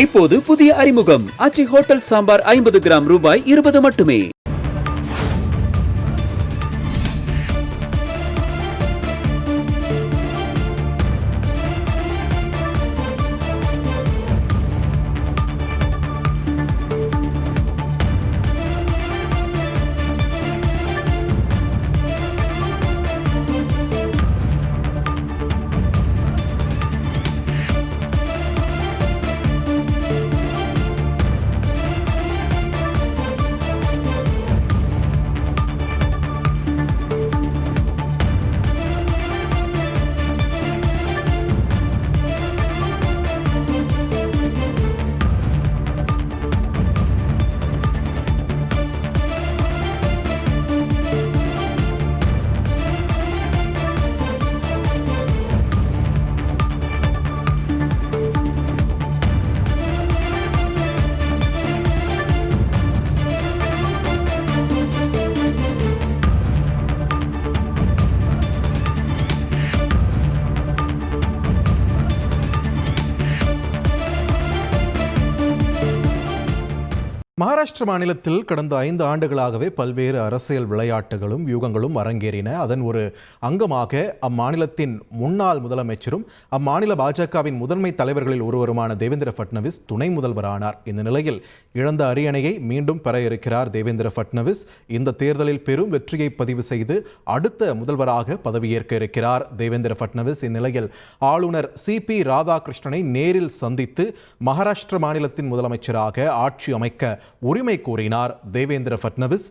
இப்போது புதிய அறிமுகம் ஆச்சி ஹோட்டல் சாம்பார் 50 கிராம் ரூபாய் 20 மட்டுமே. மகாராஷ்டிர மாநிலத்தில் கடந்த 5 ஆண்டுகளாகவே பல்வேறு அரசியல் விளையாட்டுகளும் யூகங்களும் அரங்கேறின. அதன் ஒரு அங்கமாக அம்மாநிலத்தின் முன்னாள் முதலமைச்சரும் அம்மாநில பாஜகவின் முதன்மை தலைவர்களில் ஒருவருமான தேவேந்திர ஃபட்னவிஸ் துணை முதல்வரானார். இந்த நிலையில் இழந்த அரியணையை மீண்டும் பெற இருக்கிறார் தேவேந்திர ஃபட்னவிஸ். இந்த தேர்தலில் பெரும் வெற்றியை பதிவு செய்து அடுத்த முதல்வராக பதவியேற்க இருக்கிறார் தேவேந்திர ஃபட்னவிஸ். இந்நிலையில் ஆளுநர் CP ராதாகிருஷ்ணனை நேரில் சந்தித்து மகாராஷ்டிர மாநிலத்தின் முதலமைச்சராக ஆட்சி அமைக்க உரிமை கோரினார் தேவேந்திர ஃபட்னவிஸ்.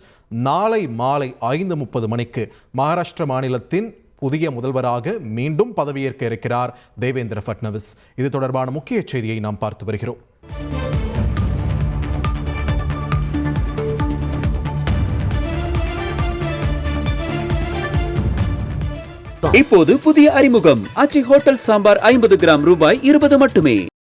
நாளை மாலை 5:30 மணிக்கு மகாராஷ்டிர மாநிலத்தின் புதிய முதல்வராக மீண்டும் பதவியேற்க இருக்கிறார் தேவேந்திர ஃபட்னவிஸ். இது தொடர்பான முக்கிய செய்தியை நாம் பார்த்து வருகிறோம். இப்போது புதிய அறிமுகம் ஆச்சி ஹோட்டல் சாம்பார் 50 கிராம் ரூபாய் 20 மட்டுமே.